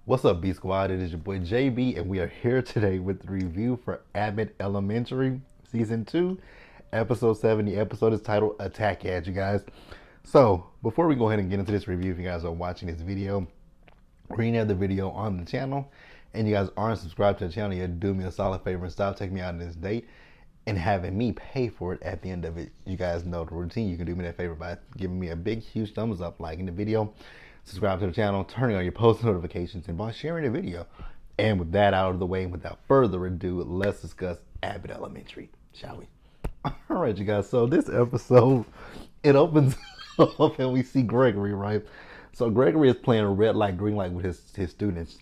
What's up, B Squad? It is your boy JB, and we are here today with the review for Abbott Elementary Season 2, Episode 7. The episode is titled Attack Ad, you guys. So, before we go ahead and get into this review, if you guys are watching this video or any other video on the channel, and you guys aren't subscribed to the channel, you'd do me a solid favor and stop taking me out on this date and having me pay for it at the end of it. You guys know the routine. You can do me that favor by giving me a big, huge thumbs up, liking the video, subscribe to the channel, turning on your post notifications, and by sharing the video. And with that out of the way, without further ado, let's discuss Abbott Elementary, shall we? All right, you guys. So this episode, it opens up and we see Gregory, right? So Gregory is playing red light, green light with his students.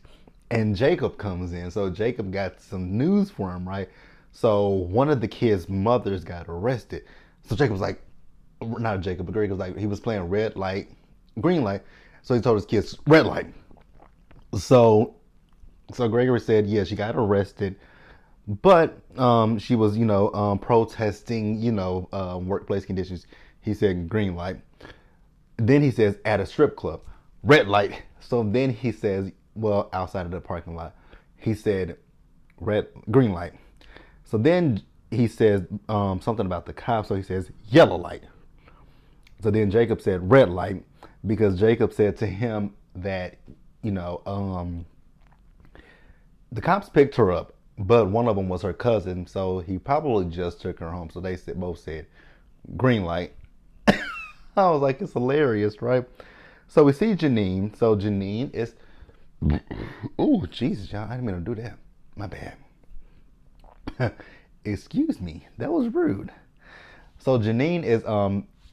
And Jacob comes in. So Jacob got some news for him, right? So one of the kids' mothers got arrested. So Jacob was like, not Jacob, but Gregory was like, he was playing red light, green light. So he told his kids, red light. So Gregory said, yeah, she got arrested, but she was, protesting, workplace conditions. He said green light. Then he says at a strip club, red light. So then he says, well, outside of the parking lot, he said green light. So then he says something about the cops. So he says yellow light. So then Jacob said red light because Jacob said to him that, the cops picked her up, but one of them was her cousin. So he probably just took her home. So they both said green light. I was like, it's hilarious, right? So we see Janine. So Janine is, oh, Jesus, y'all, I didn't mean to do that. My bad. Excuse me, that was rude. So Janine is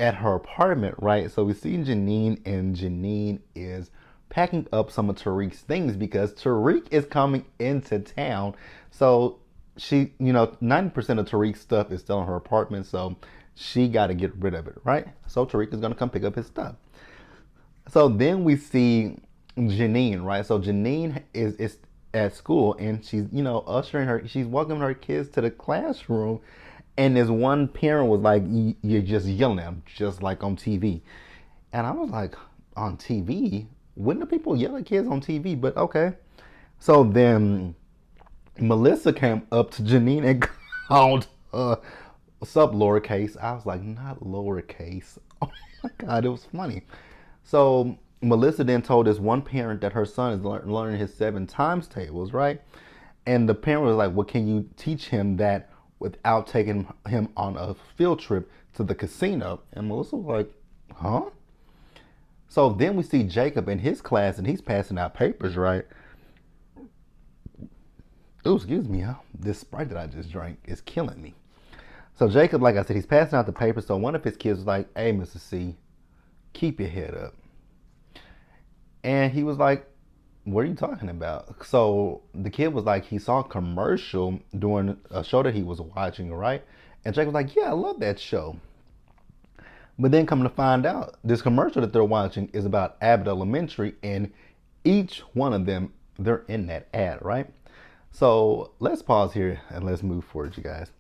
at her apartment, right? So we see Janine, and Janine is packing up some of Tariq's things because Tariq is coming into town. So she, 90% of Tariq's stuff is still in her apartment, so she got to get rid of it, right? So Tariq is going to come pick up his stuff. So then we see Janine, right? So Janine is at school, and she's, ushering her, she's welcoming her kids to the classroom, and this one parent was like, you're just yelling at them, just like on TV. And I was like, on TV? When do people yell at kids on TV? But okay. So then Melissa came up to Janine and called, what's up, lowercase? I was like, not lowercase. Oh my God, it was funny. So Melissa then told this one parent that her son is learning his 7 times tables, right? And the parent was like, well, can you teach him that without taking him on a field trip to the casino? And Melissa was like, huh? So then we see Jacob in his class, and he's passing out papers, right? Oh, excuse me, huh? This Sprite that I just drank is killing me. So Jacob, like I said, he's passing out the papers. So one of his kids was like, hey, Mr. C, keep your head up. And he was like, what are you talking about? So the kid was like, he saw a commercial during a show that he was watching, right? And Jacob was like, yeah, I love that show. But then coming to find out, this commercial that they're watching is about Abbott Elementary, and each one of them, they're in that ad, right? So let's pause here and let's move forward, you guys.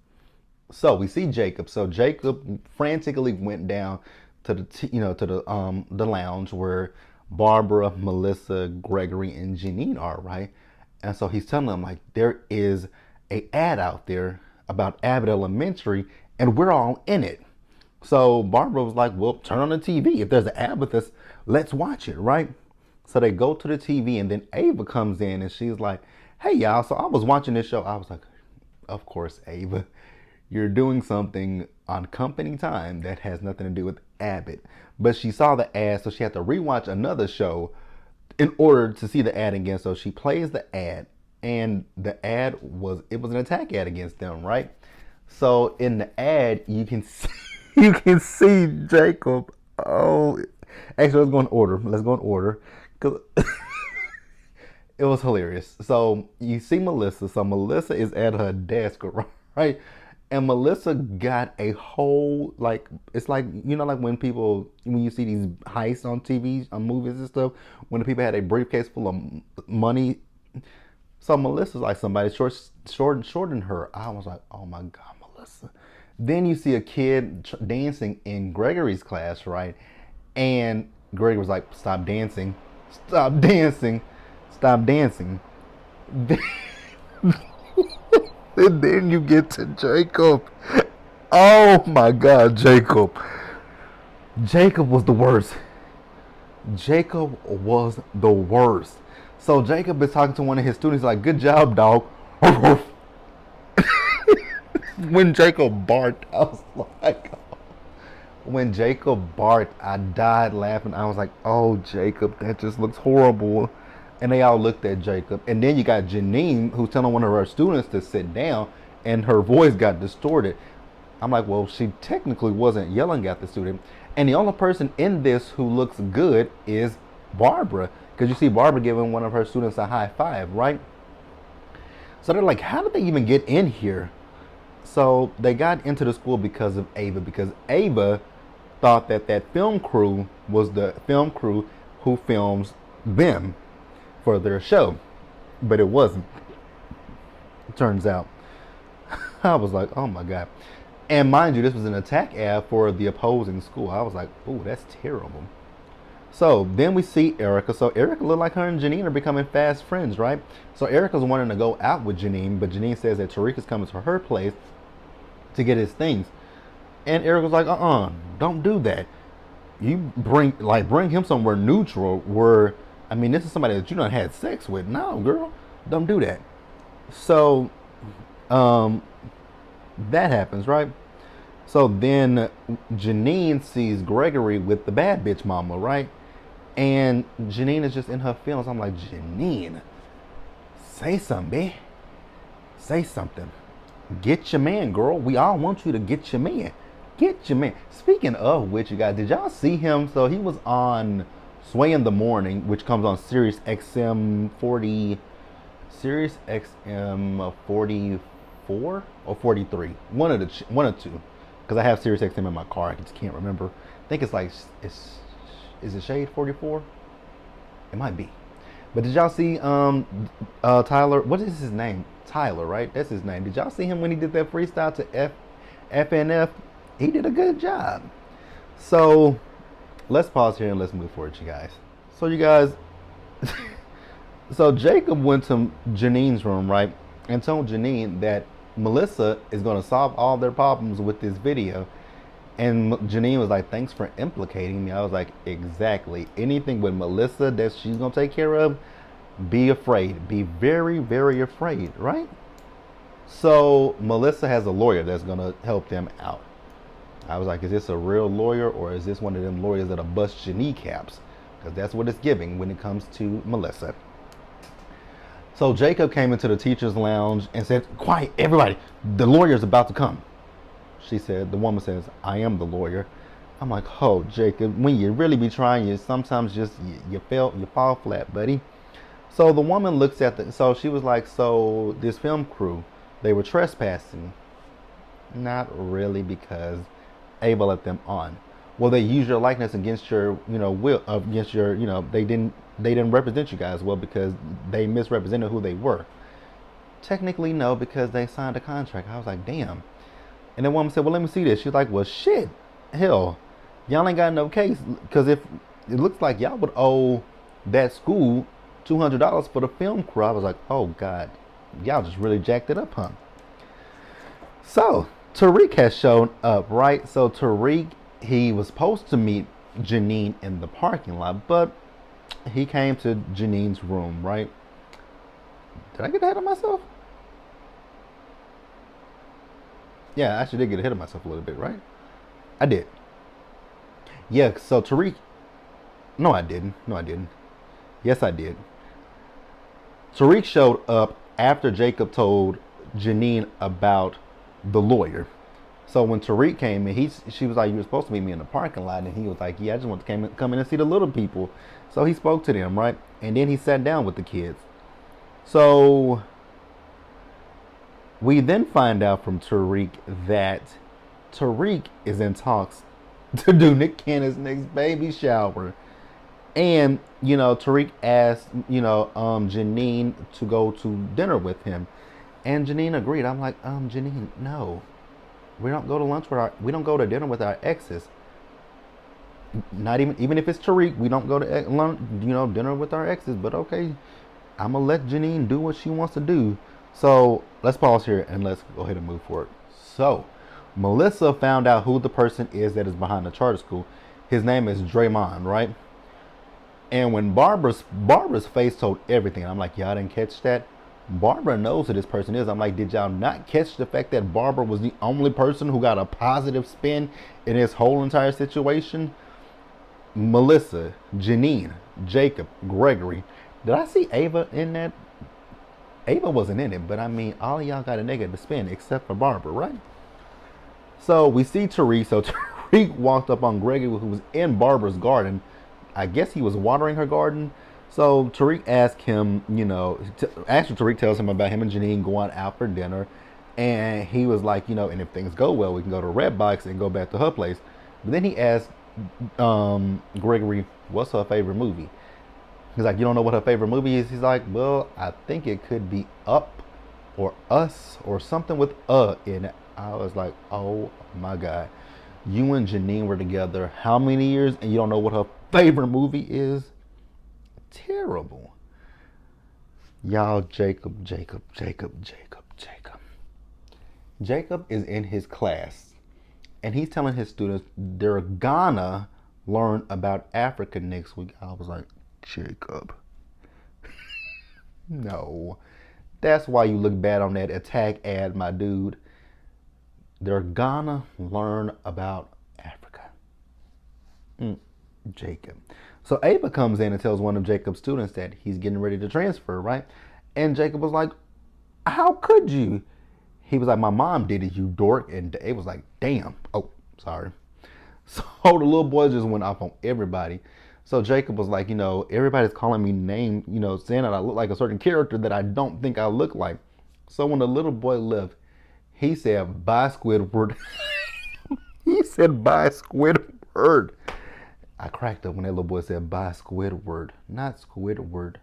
So we see Jacob. So Jacob frantically went down to the lounge where Barbara, Melissa, Gregory, and Janine are, right? And so he's telling them, like, there is a ad out there about Abbott Elementary, and we're all in it. So Barbara was like, well, turn on the TV. If there's an ad with us, let's watch it, right? So they go to the TV, and then Ava comes in, and she's like, hey, y'all, so I was watching this show. I was like, of course, Ava, you're doing something on company time that has nothing to do with Abbott. But she saw the ad, so she had to rewatch another show in order to see the ad again. So she plays the ad, and the ad was an attack ad against them, right? So in the ad, you can see Jacob. Oh, actually, let's go in order. Cause it was hilarious. So you see Melissa. So Melissa is at her desk, right? And Melissa got a whole, like, it's like, like when you see these heists on TV, on movies and stuff, when the people had a briefcase full of money. So Melissa's like somebody shortened her. I was like, oh my God, Melissa. Then you see a kid dancing in Gregory's class, right? And Gregory was like, stop dancing, stop dancing. And then you get to Jacob. Oh my God, Jacob. Jacob was the worst. Jacob was the worst. So Jacob is talking to one of his students like, good job, dog. When Jacob barked, I was like, when Jacob barked, I died laughing. I was like, oh, Jacob, that just looks horrible. And they all looked at Jacob. And then you got Janine, who's telling one of her students to sit down, and her voice got distorted. I'm like, well, she technically wasn't yelling at the student. And the only person in this who looks good is Barbara. Because you see Barbara giving one of her students a high five, right? So they're like, how did they even get in here? So they got into the school because of Ava. Because Ava thought that that film crew was the film crew who films them for their show. But it wasn't. It turns out. I was like, oh my God. And mind you, this was an attack ad for the opposing school. I was like, oh, that's terrible. So then we see Erica. So Erica looked like her and Janine are becoming fast friends, right? So Erica's wanting to go out with Janine, but Janine says that Tariq is coming to her place to get his things. And Erica's like, don't do that. You bring him somewhere neutral where, I mean, this is somebody that you done had sex with. No, girl, don't do that. So, that happens, right? So then Janine sees Gregory with the bad bitch mama, right? And Janine is just in her feelings. I'm like, Janine, say something, babe. Say something. Get your man, girl. We all want you to get your man. Get your man. Speaking of which, you guys, did y'all see him? So he was on Sway in the Morning, which comes on Sirius XM 44 or 43. One of two. Because I have Sirius XM in my car. I just can't remember. I think it's like, is it Shade 44? It might be. But did y'all see Tyler? What is his name? Tyler, right? That's his name. Did y'all see him when he did that freestyle to FNF? He did a good job. So let's pause here and let's move forward, you guys. So you guys, so Jacob went to Janine's room, right? And told Janine that Melissa is going to solve all their problems with this video. And Janine was like, thanks for implicating me. I was like, exactly. Anything with Melissa that she's going to take care of, be afraid. Be very, very afraid, right? So Melissa has a lawyer that's going to help them out. I was like, is this a real lawyer or is this one of them lawyers that'll bust your kneecaps? Because that's what it's giving when it comes to Melissa. So Jacob came into the teacher's lounge and said, quiet, everybody, the lawyer's about to come. She said, the woman says, I am the lawyer. I'm like, oh, Jacob, when you really be trying, you sometimes just, you fall flat, buddy. So the woman looks at so she was like, so this film crew, they were trespassing. Not really, because Ava let them on. Well, they used your likeness against your, will, against your, they didn't represent you guys well because they misrepresented who they were. Technically, no, because they signed a contract. I was like, damn. And the woman said, well, let me see this. She was like, well, shit, hell, y'all ain't got no case. Because if it looks like y'all would owe that school $200 for the film crew. I was like, oh, God, y'all just really jacked it up, huh? So Tariq has shown up, right? So Tariq, he was supposed to meet Janine in the parking lot, but he came to Janine's room, right? Did I get ahead of myself? Yeah, I actually did get ahead of myself a little bit, right? I did. Yeah, so Tariq... No, I didn't. Yes, I did. Tariq showed up after Jacob told Janine about the lawyer. So when Tariq came in, she was like, you were supposed to meet me in the parking lot. And he was like, yeah, I just want to come in and see the little people. So he spoke to them, right? And then he sat down with the kids. So we then find out from Tariq that Tariq is in talks to do Nick Cannon's next baby shower. And, Tariq asked, Janine to go to dinner with him. And Janine agreed. I'm like, Janine, no. We don't go to lunch we don't go to dinner with our exes. Not even if it's Tariq, we don't go to dinner with our exes. But okay, I'm gonna let Janine do what she wants to do. So let's pause here and let's go ahead and move forward. So Melissa found out who the person is that is behind the charter school. His name is Draymond, right? And when Barbara's face told everything, I'm like, y'all didn't catch that? Barbara knows who this person is. I'm like, did y'all not catch the fact that Barbara was the only person who got a positive spin in this whole entire situation? Melissa, Janine, Jacob, Gregory. Did I see Ava in that? Ava wasn't in it, but I mean, all of y'all got a negative spin except for Barbara, right? So we see Tariq. So Tariq walked up on Gregory, who was in Barbara's garden. I guess he was watering her garden. So Tariq asked him, after Tariq tells him about him and Janine going out for dinner. And he was like, and if things go well, we can go to Redbox and go back to her place. But then he asked Gregory, what's her favorite movie? He's like, you don't know what her favorite movie is? He's like, well, I think it could be Up or Us or something with in it. I was like, oh my God. You and Janine were together how many years and you don't know what her favorite movie is? Terrible. Y'all, Jacob. Jacob is in his class and he's telling his students they're gonna learn about Africa next week. I was like, Jacob. No. That's why you look bad on that attack ad, my dude. They're gonna learn about Africa. Jacob. So Ava comes in and tells one of Jacob's students that he's getting ready to transfer, right? And Jacob was like, how could you? He was like, my mom did it, you dork. And Ava was like, damn. Oh, sorry. So the little boy just went off on everybody. So Jacob was like, everybody's calling me name, saying that I look like a certain character that I don't think I look like. So when the little boy left, he said, bye, Squidward. He said, bye, Squidward. I cracked up when that little boy said, bye, Squidward, not Squidward.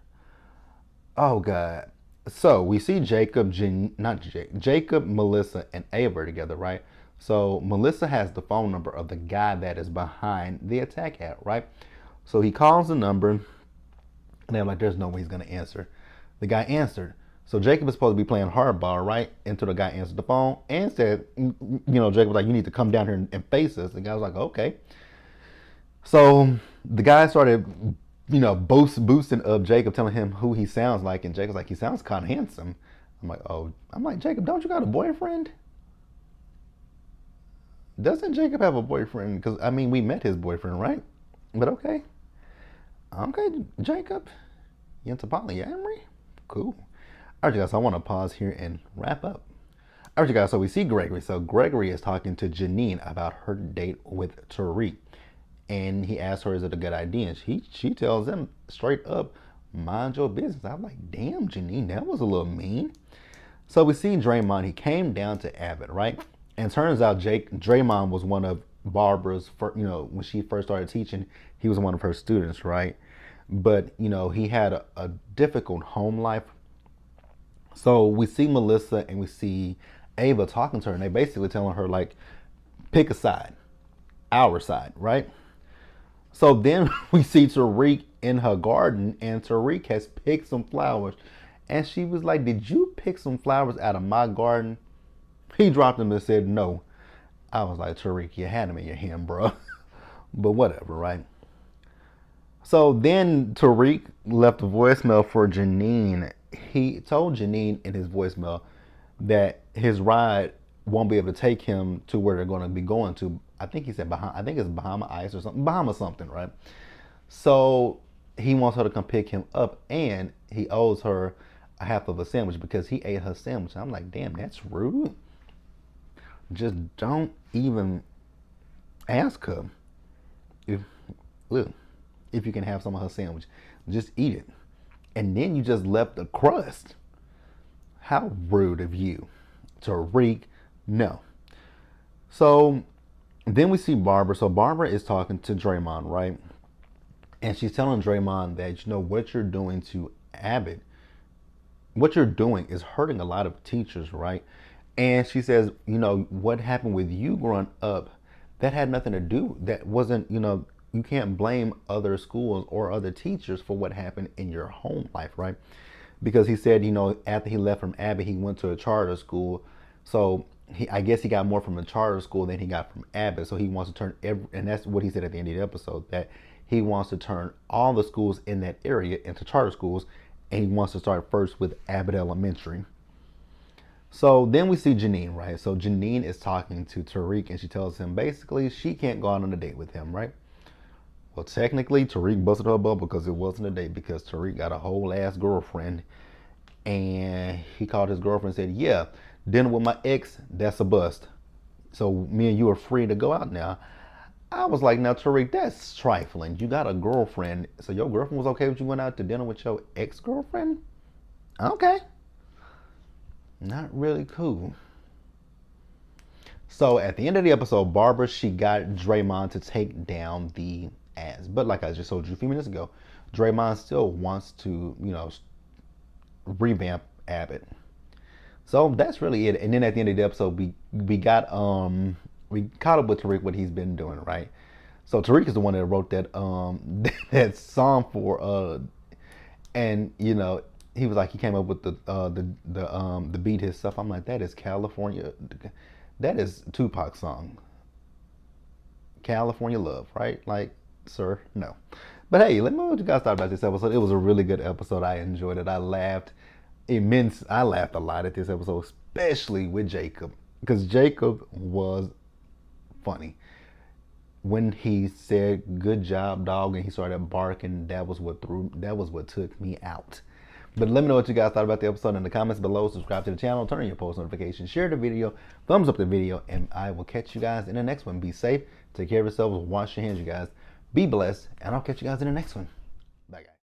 Oh, God. So we see Jacob, Melissa, and Ava together, right? So Melissa has the phone number of the guy that is behind the attack ad, right? So he calls the number, and they're like, there's no way he's going to answer. The guy answered. So Jacob is supposed to be playing hardball, right? Until the guy answered the phone and said, Jacob was like, you need to come down here and face us. The guy was like, okay. So the guy started, boosting up Jacob, telling him who he sounds like. And Jacob's like, he sounds kind of handsome. I'm like, Jacob, don't you got a boyfriend? Doesn't Jacob have a boyfriend? Because, we met his boyfriend, right? But okay. Okay, Jacob. You into polyamory? Cool. All right, you guys, so I want to pause here and wrap up. All right, you guys, so we see Gregory. So Gregory is talking to Janine about her date with Tariq. And he asks her, is it a good idea? And she tells him straight up, mind your business. I'm like, damn, Janine, that was a little mean. So we see Draymond. He came down to Abbott, right? And turns out Draymond was one of Barbara's, when she first started teaching, he was one of her students, right? But, he had a difficult home life. So we see Melissa and we see Ava talking to her, and they basically telling her, like, pick a side, our side, right? So then we see Tariq in her garden, and Tariq has picked some flowers. And she was like, did you pick some flowers out of my garden? He dropped them and said, no. I was like, Tariq, you had them in your hand, bro. But whatever, right? So then Tariq left a voicemail for Janine. He told Janine in his voicemail that his ride won't be able to take him to where they're going to be going to. I think he said I think it's Bahama Ice or something. Bahama something, right? So he wants her to come pick him up, and he owes her a half of a sandwich because he ate her sandwich. I'm like, damn, that's rude. Just don't even ask her if you can have some of her sandwich. Just eat it. And then you just left the crust. How rude of you. Tariq, no. So then we see Barbara. So Barbara is talking to Draymond, right? And she's telling Draymond that, what you're doing to Abbott, what you're doing is hurting a lot of teachers, right? And she says, what happened with you growing up, that had nothing to do. That wasn't, you can't blame other schools or other teachers for what happened in your home life, right? because he said, after he left from Abbott, he went to a charter school. So I guess he got more from a charter school than he got from Abbott. So he wants to turn and that's what he said at the end of the episode, that he wants to turn all the schools in that area into charter schools, and he wants to start first with Abbott Elementary. So then we see Janine, right? So Janine is talking to Tariq, and she tells him basically she can't go out on a date with him, right? Well, technically, Tariq busted her bubble because it wasn't a date, because Tariq got a whole ass girlfriend, and he called his girlfriend and said, "Yeah, dinner with my ex, that's a bust. So me and you are free to go out now." I was like, "Now, Tariq, that's trifling. You got a girlfriend, so your girlfriend was okay with you going out to dinner with your ex-girlfriend? Okay, not really cool." So at the end of the episode, Barbara, she got Draymond to take down the ads. But like I just told you a few minutes ago, Draymond still wants to, revamp Abbott. So that's really it. And then at the end of the episode, we caught up with Tariq, what he's been doing, right? So Tariq is the one that wrote that that song for and he was like, he came up with the beat, his stuff. I'm like, that is California, that is Tupac's song, California Love, right? Like, sir, no. But hey, let me know what you guys thought about this episode. It was a really good episode. I enjoyed it. I laughed I laughed a lot at this episode, especially with Jacob, because Jacob was funny. When he said "good job, dog," and he started barking, that was what took me out. But let me know what you guys thought about the episode in the comments below. Subscribe to the channel, turn on your post notifications, share the video, thumbs up the video, and I will catch you guys in the next one. Be safe, take care of yourselves, wash your hands, you guys. Be blessed, and I'll catch you guys in the next one. Bye, guys.